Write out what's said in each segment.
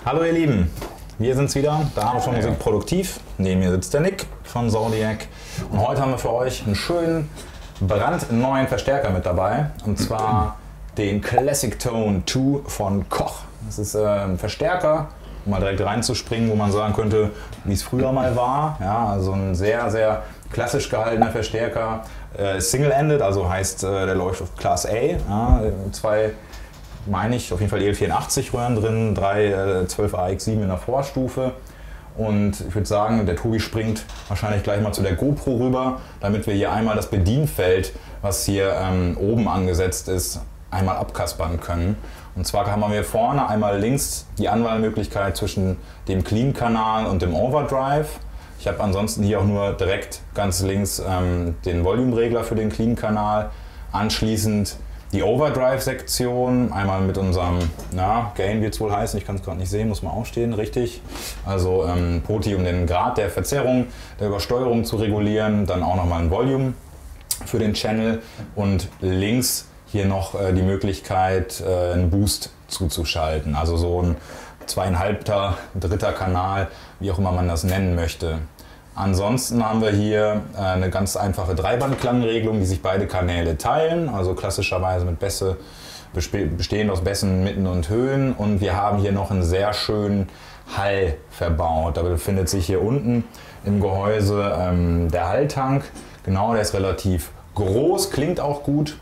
Hallo ihr Lieben, wir sind's wieder, da haben wir schon Musik produktiv. Neben mir sitzt der Nick von Zodiac und heute haben wir für euch einen schönen, brandneuen Verstärker mit dabei, und zwar den Classic Tone 2 von Koch. Das ist ein Verstärker, um mal direkt reinzuspringen, wo man sagen könnte, wie es früher mal war. Ja, also ein sehr, sehr klassisch gehaltener Verstärker, Single-Ended, also heißt, der läuft auf Class A, ja, zwei, meine ich, auf jeden Fall EL84 Röhren drin, drei 12 AX7 in der Vorstufe. Und ich würde sagen, der Tobi springt wahrscheinlich gleich mal zu der GoPro rüber, damit wir hier einmal das Bedienfeld, was hier oben angesetzt ist, einmal abkaspern können. Und zwar haben wir hier vorne einmal links die Anwahlmöglichkeit zwischen dem Clean-Kanal und dem Overdrive. Ich habe ansonsten hier auch nur direkt ganz links den Volume-Regler für den Clean-Kanal. Anschließend die Overdrive-Sektion, einmal mit unserem Gain wird es wohl heißen, ich kann es gerade nicht sehen, muss man aufstehen, richtig. Also Poti, um den Grad der Verzerrung, der Übersteuerung zu regulieren. Dann auch nochmal ein Volume für den Channel und links hier noch die Möglichkeit, einen Boost zuzuschalten. Also so ein 2,5er, dritter Kanal, wie auch immer man das nennen möchte. Ansonsten haben wir hier eine ganz einfache Dreibandklangregelung, die sich beide Kanäle teilen, also klassischerweise mit Bässe, bestehend aus Bässen, Mitten und Höhen. Und wir haben hier noch einen sehr schönen Hall verbaut. Da befindet sich hier unten im Gehäuse der Halltank. Genau, der ist relativ groß, klingt auch gut.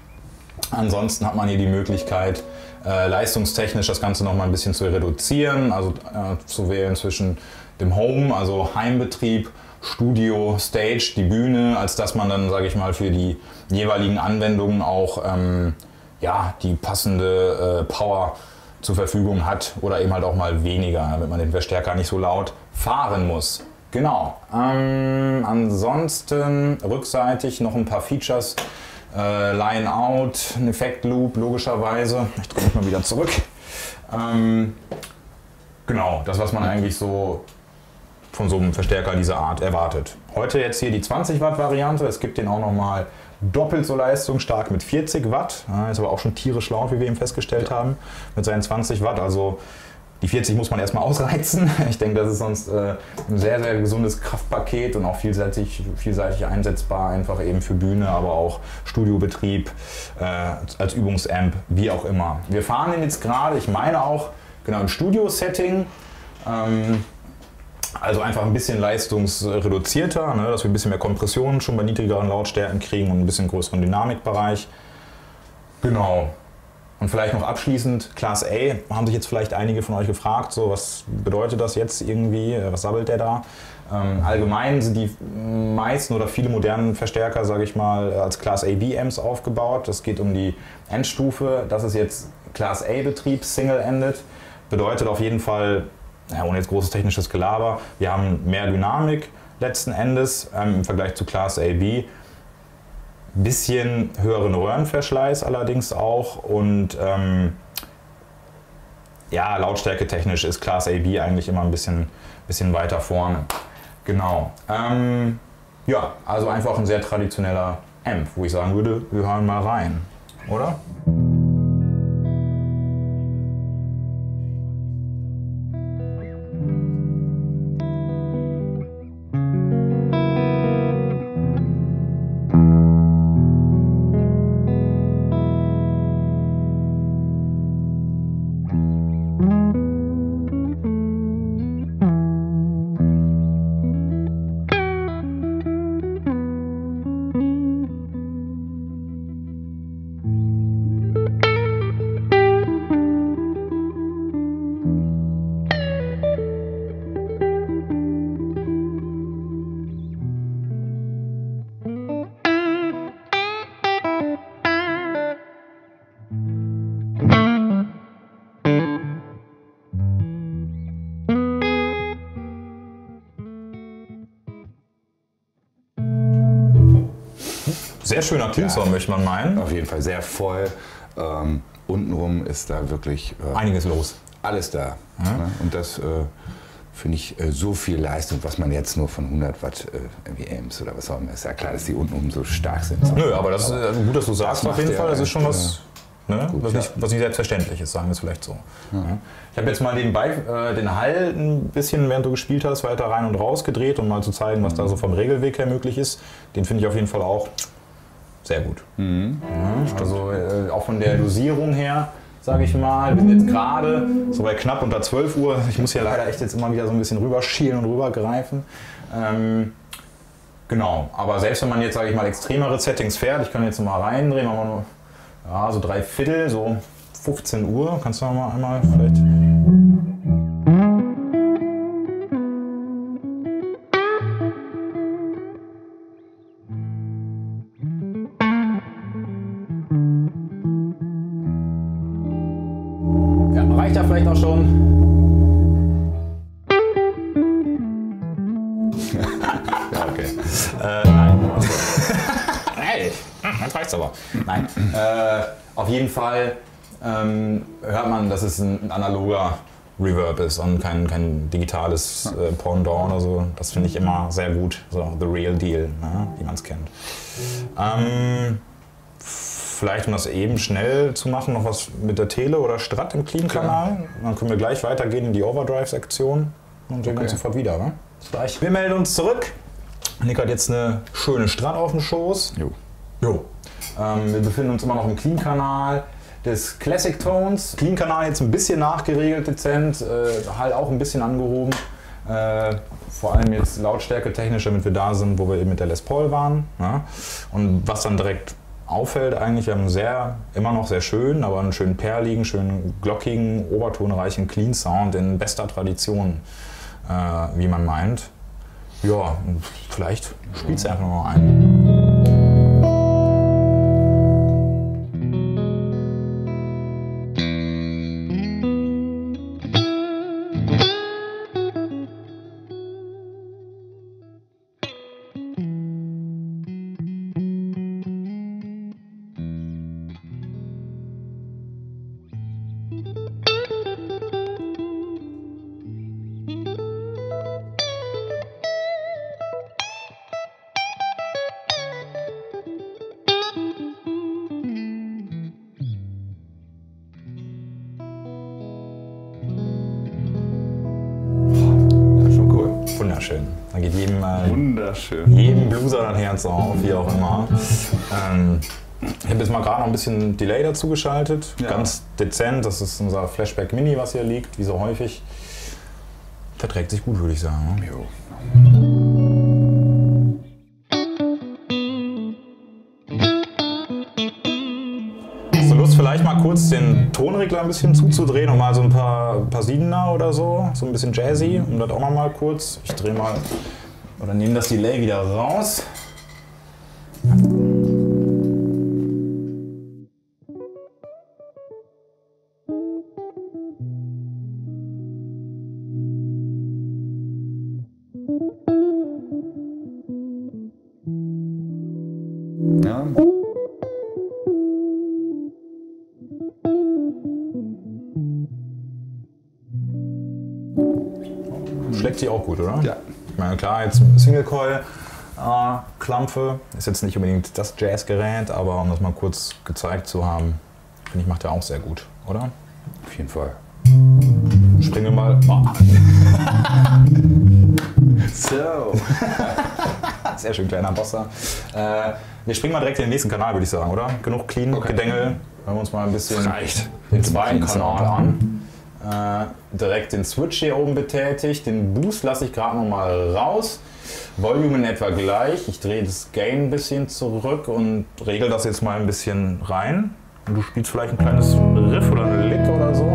Ansonsten hat man hier die Möglichkeit, leistungstechnisch das Ganze noch mal ein bisschen zu reduzieren, also zu wählen zwischen dem Home, also Heimbetrieb, Studio, Stage, die Bühne, als dass man dann, sage ich mal, für die jeweiligen Anwendungen auch die passende Power zur Verfügung hat oder eben halt auch mal weniger, damit man den Verstärker nicht so laut fahren muss. Genau. Ansonsten rückseitig noch ein paar Features. Line Out, ein Effekt Loop logischerweise. Ich drehe mich mal wieder zurück. Genau, das was man eigentlich so von so einem Verstärker dieser Art erwartet. Heute jetzt hier die 20 Watt Variante. Es gibt den auch nochmal doppelt so leistungsstark mit 40 Watt. Ist aber auch schon tierisch laut, wie wir eben festgestellt haben, mit seinen 20 Watt. Also die 40 muss man erstmal ausreizen. Ich denke, das ist sonst ein sehr, sehr gesundes Kraftpaket und auch vielseitig einsetzbar, einfach eben für Bühne, aber auch Studiobetrieb, als Übungsamp, wie auch immer. Wir fahren den jetzt gerade, ich meine auch, genau im Studio-Setting. Also einfach ein bisschen leistungsreduzierter, ne, dass wir ein bisschen mehr Kompression schon bei niedrigeren Lautstärken kriegen und ein bisschen größeren Dynamikbereich. Genau. Und vielleicht noch abschließend, Class A, haben sich jetzt vielleicht einige von euch gefragt, so was bedeutet das jetzt irgendwie, was sabbelt der da? Allgemein sind die meisten oder viele modernen Verstärker, sage ich mal, als Class A B-Amps aufgebaut. Das geht um die Endstufe, das ist jetzt Class A Betrieb, Single-Ended, bedeutet auf jeden Fall, ohne jetzt großes technisches Gelaber, wir haben mehr Dynamik letzten Endes im Vergleich zu Class A B. Bisschen höheren Röhrenverschleiß allerdings auch und Lautstärke technisch ist Class AB eigentlich immer ein bisschen weiter vorne. Genau. Also einfach ein sehr traditioneller Amp, wo ich sagen würde, wir hören mal rein, oder? Sehr schöner Clean-Sound, möchte man meinen. Auf jeden Fall sehr voll. Untenrum ist da wirklich einiges los. Alles da. Ja. Ne? Und das finde ich, so viel Leistung, was man jetzt nur von 100 Watt wie Amps oder was auch immer. Ist ja klar, dass die unten so stark sind. Nö, aber das ist gut, dass du sagst auf jeden Fall. Das ist schon was Ne? Gut, was nicht selbstverständlich ist, sagen wir es vielleicht so. Ja. Ich habe jetzt mal nebenbei den Hall ein bisschen, während du gespielt hast, weiter rein und raus gedreht, um mal zu zeigen, was da so vom Regelweg her möglich ist. Den finde ich auf jeden Fall auch sehr gut. Ja, also auch von der Dosierung her, sage ich mal. Wir sind jetzt gerade so bei knapp unter 12 Uhr. Ich muss hier leider echt jetzt immer wieder so ein bisschen rüberschielen und rübergreifen. Genau, aber selbst wenn man jetzt, sage ich mal, extremere Settings fährt, ich kann jetzt mal reindrehen, machen wir nur ja, so 3/4, so 15 Uhr. Kannst du noch mal einmal vielleicht... Reicht ja vielleicht auch schon. Ja, okay. Nein. Hey, jetzt reicht's aber. Nein. Auf jeden Fall hört man, dass es ein analoger Reverb ist und kein digitales Pendant oder so. Das finde ich immer sehr gut. So, the real deal, ne? Wie man es kennt. Vielleicht, um das eben schnell zu machen, noch was mit der Tele oder Strat im Clean-Kanal. Dann können wir gleich weitergehen in die Overdrive-Sektion und sehen uns sofort wieder. Ne? Wir melden uns zurück. Nick hat jetzt eine schöne Strat auf dem Schoß. Jo. Wir befinden uns immer noch im Clean-Kanal des Classic Tones. Clean-Kanal jetzt ein bisschen nachgeregelt, dezent, halt auch ein bisschen angehoben. Vor allem jetzt Lautstärke technisch, damit wir da sind, wo wir eben mit der Les Paul waren. Ja? Und was dann direkt auffällt eigentlich, wir haben immer noch sehr schön, aber einen schönen perligen, schönen glockigen, obertonreichen Clean Sound in bester Tradition, wie man meint. Ja, vielleicht spielst du einfach noch mal ein. Wunderschön. Da geht jedem Blueser dann Herz auf, wie auch immer. Ich habe jetzt mal gerade noch ein bisschen Delay dazu geschaltet. Ja. Ganz dezent. Das ist unser Flashback Mini, was hier liegt, wie so häufig. Verträgt sich gut, würde ich sagen. Jo. Hast du Lust, vielleicht mal kurz den Tonregler ein bisschen zuzudrehen und mal so ein paar Siebener oder so ein bisschen jazzy, um das auch noch mal kurz. Ich drehe mal oder nehme das Delay wieder raus. Ja. Schlägt sie auch gut, oder? Ja. Ich meine, klar, jetzt Single Coil Klampfe ist jetzt nicht unbedingt das Jazzgerät, aber um das mal kurz gezeigt zu haben, finde ich, macht er auch sehr gut, oder? Auf jeden Fall. Springen wir mal. Oh. So. Sehr schön, kleiner Bossa. Wir springen mal direkt in den nächsten Kanal, würde ich sagen, oder? Genug Clean, Gedengel. Hören wir uns mal ein bisschen den zweiten Kanal an. Direkt den Switch hier oben betätigt. Den Boost lasse ich gerade noch mal raus. Volume in etwa gleich. Ich drehe das Gain ein bisschen zurück und regel das jetzt mal ein bisschen rein. Und du spielst vielleicht ein kleines Riff oder eine Lick oder so.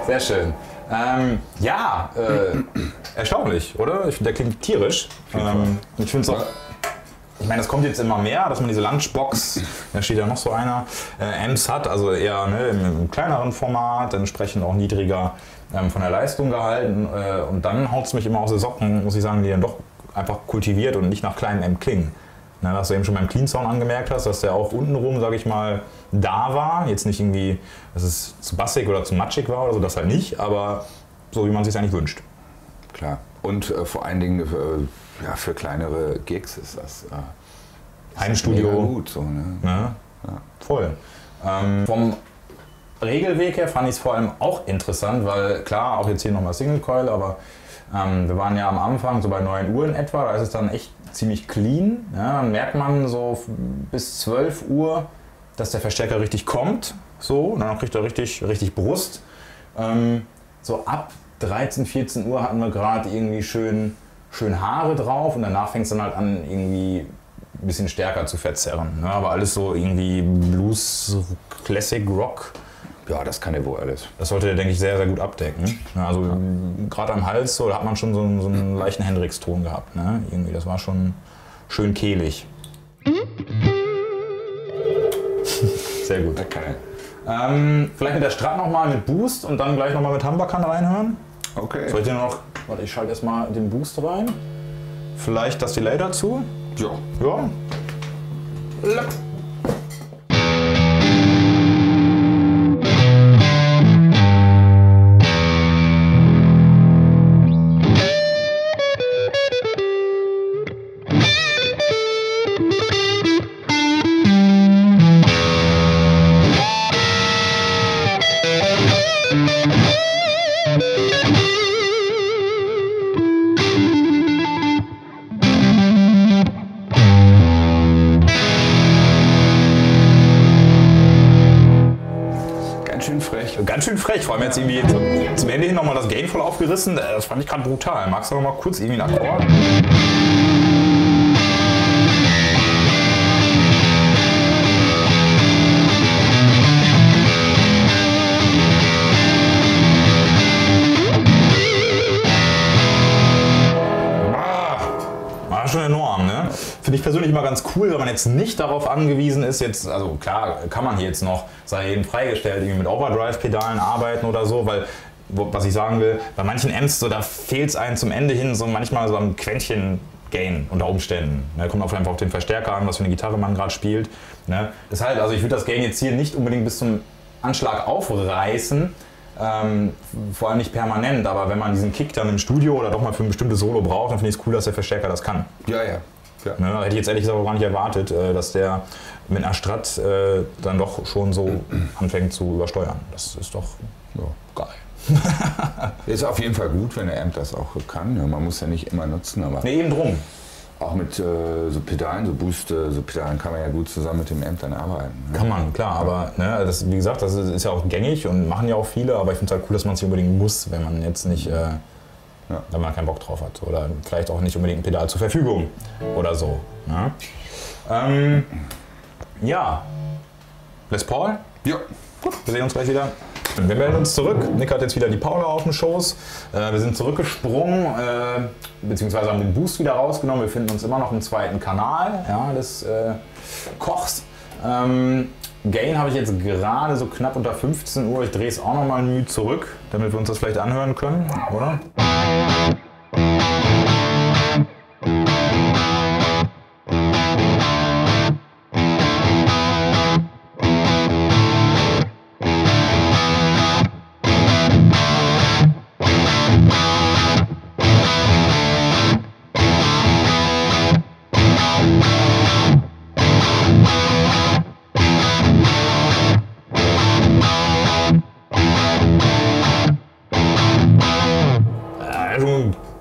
Sehr schön. Ja, erstaunlich, oder? Der klingt tierisch. Ich finde es auch. Ich meine, es kommt jetzt immer mehr, dass man diese Lunchbox, da steht ja noch so einer, Amps hat, also eher im kleineren Format, entsprechend auch niedriger von der Leistung gehalten. Und dann haut es mich immer aus den Socken, muss ich sagen, die dann doch einfach kultiviert und nicht nach kleinem Amp klingen. Na, was du eben schon beim Clean Sound angemerkt hast, dass der auch untenrum, sage ich mal, da war. Jetzt nicht irgendwie, dass es zu bassig oder zu matschig war oder so, das halt nicht, aber so wie man es sich eigentlich wünscht. Klar. Und vor allen Dingen für kleinere Gigs ist das Heimstudio. Gut so, ne? Ja, voll. Vom Regelweg her fand ich es vor allem auch interessant, weil klar, auch jetzt hier nochmal Single Coil, aber wir waren ja am Anfang so bei 9 Uhr in etwa, da ist es dann echt ziemlich clean. Ja, dann merkt man so bis 12 Uhr, dass der Verstärker richtig kommt, so, und dann kriegt er richtig Brust. So ab 13, 14 Uhr hatten wir gerade irgendwie schön Haare drauf und danach fängt es dann halt an, irgendwie ein bisschen stärker zu verzerren. Ne? Aber alles so irgendwie Blues, Classic, Rock. Ja, das kann er wohl alles. Das sollte er, denke ich, sehr, sehr gut abdecken. Ja, also gerade am Hals, so, da hat man schon so einen leichten Hendrix-Ton gehabt. Ne? Irgendwie, das war schon schön kehlig. Sehr gut. Okay. Vielleicht mit der Strat nochmal mit Boost und dann gleich nochmal mit Humbucker reinhören. Okay. Soll ich dir noch, warte, ich schalte erstmal den Boost rein. Vielleicht das Delay dazu. Ja. Ja. Ganz schön frech, vor allem jetzt irgendwie zum Ende hin nochmal das Gain voll aufgerissen. Das fand ich gerade brutal. Magst du noch mal kurz irgendwie einen Akkord? War schon enorm, ne? Finde ich persönlich immer ganz cool, wenn man jetzt nicht darauf angewiesen ist, jetzt, also klar, kann man hier jetzt noch, sei jedem freigestellt, irgendwie mit Overdrive-Pedalen arbeiten oder so, weil, was ich sagen will, bei manchen Amps, so, da fehlt es einem zum Ende hin so manchmal so ein Quäntchen Gain unter Umständen. Ne? Kommt auch einfach auf den Verstärker an, was für eine Gitarre man gerade spielt. Ne? Deshalb, also ich würde das Gain jetzt hier nicht unbedingt bis zum Anschlag aufreißen, vor allem nicht permanent, aber wenn man diesen Kick dann im Studio oder doch mal für ein bestimmtes Solo braucht, dann finde ich es cool, dass der Verstärker das kann. Ja. Ne, hätte ich jetzt ehrlich gesagt auch gar nicht erwartet, dass der mit einer Strat dann doch schon so anfängt zu übersteuern. Das ist doch geil. Ist auf jeden Fall gut, wenn der Amp das auch kann. Ja, man muss ja nicht immer nutzen, aber eben drum. auch mit so Pedalen, so Boost, so Pedalen kann man ja gut zusammen mit dem Amp dann arbeiten. Ne? Kann man, klar, aber ne, das, wie gesagt, das ist ja auch gängig und machen ja auch viele, aber ich finde es halt cool, dass man es nicht unbedingt muss, wenn man jetzt nicht, wenn man keinen Bock drauf hat oder vielleicht auch nicht unbedingt ein Pedal zur Verfügung oder so. Ne? Ja, Les Paul? Ja. Gut, wir sehen uns gleich wieder. Wir melden uns zurück. Nick hat jetzt wieder die Paula auf dem Schoß. Wir sind zurückgesprungen, beziehungsweise haben den Boost wieder rausgenommen. Wir befinden uns immer noch im zweiten Kanal des Kochs. Gain habe ich jetzt gerade so knapp unter 15 Uhr. Ich drehe es auch noch mal ein Mühe zurück, damit wir uns das vielleicht anhören können, oder?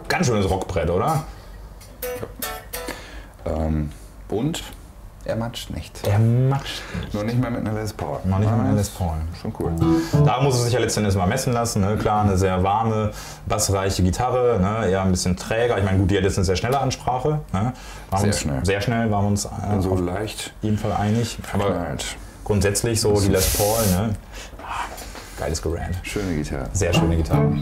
Ganz schönes Rockbrett, oder? Und er matscht nicht. Er matscht nicht. Noch nicht mal mit einer Les Paul. Noch nicht mal mit einer Les Paul. Schon cool. Da muss es sich ja letztendlich mal messen lassen. Ne? Klar, eine sehr warme, bassreiche Gitarre, ne? Eher ein bisschen träger. Ich meine, gut, die hat jetzt eine sehr schnelle Ansprache. Ne? Sehr schnell waren wir uns so auf leicht jeden Fall einig. Aber verknallt. grundsätzlich so die Les Paul, ne? Geiles Gerant. Schöne Gitarre. Sehr schöne Gitarre.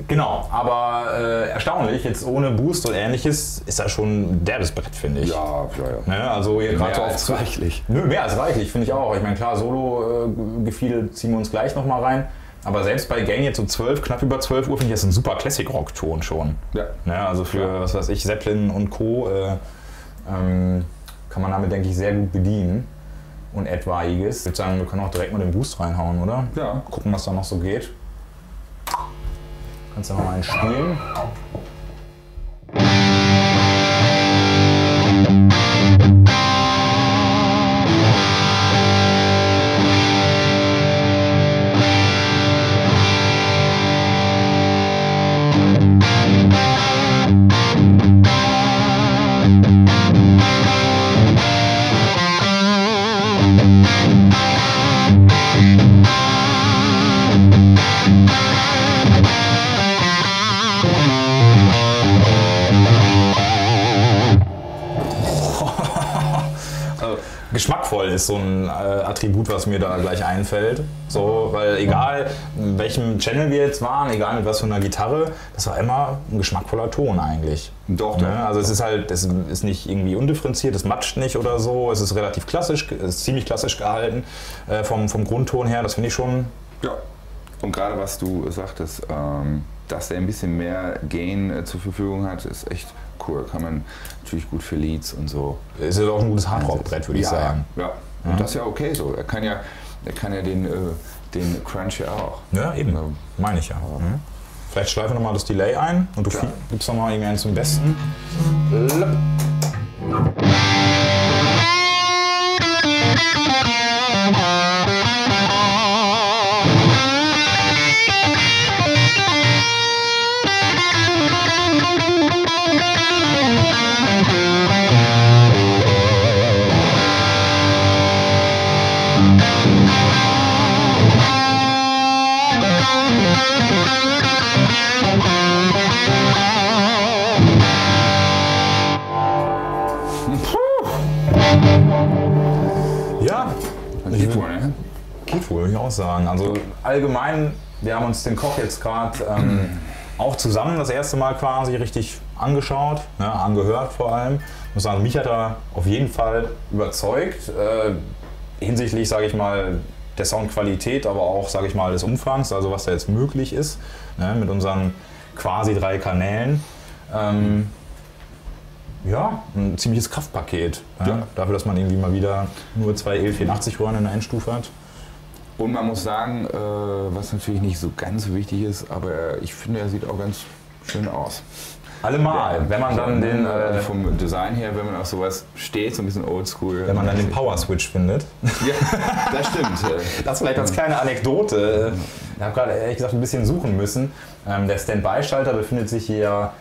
Genau, aber erstaunlich, jetzt ohne Boost und ähnliches ist das schon ein derbes Brett, finde ich. Ja. Ne? Also hier gerade Mehr als reichlich. Nö, mehr als reichlich, finde ich auch. Ich meine, klar, Solo-Gefiedel ziehen wir uns gleich nochmal rein. Aber selbst bei Gain jetzt um 12, knapp über 12 Uhr, finde ich das ein super Classic-Rock-Ton schon. Ja. Ne? Also für, was weiß ich, Zeppelin und Co. Kann man damit, denke ich, sehr gut bedienen. Und etwaiges. Ich würde sagen, wir können auch direkt mal den Boost reinhauen, oder? Ja. Gucken, was da noch so geht. Kannst du noch mal einen spielen? Geschmackvoll ist so ein Attribut, was mir da gleich einfällt. So, weil egal in welchem Channel wir jetzt waren, egal mit was für einer Gitarre, das war immer ein geschmackvoller Ton eigentlich. Doch. Ne? Also es ist halt, es ist nicht irgendwie undifferenziert, es matscht nicht oder so, es ist relativ klassisch, es ist ziemlich klassisch gehalten vom Grundton her, das finde ich schon. Ja. Und gerade was du sagtest, dass der ein bisschen mehr Gain zur Verfügung hat, ist echt cool. Kann man natürlich gut für Leads und so. Ist ja auch ein gutes Hardrock-Brett, würde ich sagen. Ja. Und das ist ja okay so. Er kann ja den Crunch ja auch. Ja, eben. Meine ich ja. Mhm. Vielleicht schleifen wir nochmal das Delay ein und du gibst nochmal irgendwie einen zum Besten. Ja, Geht wohl, ne? Geht wohl, würde ich auch sagen. Also allgemein, wir haben uns den Koch jetzt gerade auch zusammen das erste Mal quasi richtig angeschaut, ne, angehört vor allem. Ich muss sagen, mich hat er auf jeden Fall überzeugt, hinsichtlich, sage ich mal, der Soundqualität, aber auch, sage ich mal, des Umfangs, also was da jetzt möglich ist, ne, mit unseren quasi 3 Kanälen. Ja, ein ziemliches Kraftpaket. Ja. Dafür, dass man irgendwie mal wieder nur 2 EL84 Röhren in der Endstufe hat. Und man muss sagen, was natürlich nicht so ganz wichtig ist, aber ich finde, er sieht auch ganz schön aus. Allemal, wenn man dann den... vom Design her, wenn man auf sowas steht, so ein bisschen oldschool. Wenn man dann den Power Switch findet. Ja, das stimmt. Das vielleicht als kleine Anekdote. Ich habe gerade ehrlich gesagt ein bisschen suchen müssen. Der Standby-Schalter befindet sich hier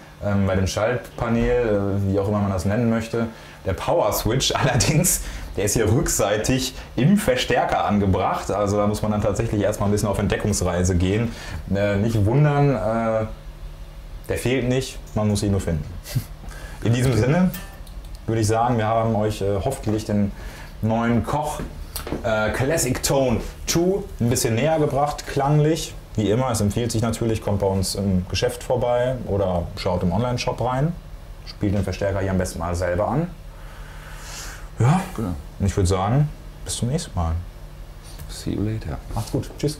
bei dem Schaltpanel, wie auch immer man das nennen möchte. Der Power Switch allerdings, der ist hier rückseitig im Verstärker angebracht. Also da muss man dann tatsächlich erstmal ein bisschen auf Entdeckungsreise gehen. Nicht wundern, der fehlt nicht, man muss ihn nur finden. In diesem Sinne würde ich sagen, wir haben euch hoffentlich den neuen Koch Classic Tone 2 ein bisschen näher gebracht, klanglich. Wie immer, es empfiehlt sich natürlich, kommt bei uns im Geschäft vorbei oder schaut im Online-Shop rein. Spielt den Verstärker hier am besten mal selber an. Ja, und ich würde sagen, bis zum nächsten Mal. See you later. Macht's gut. Tschüss.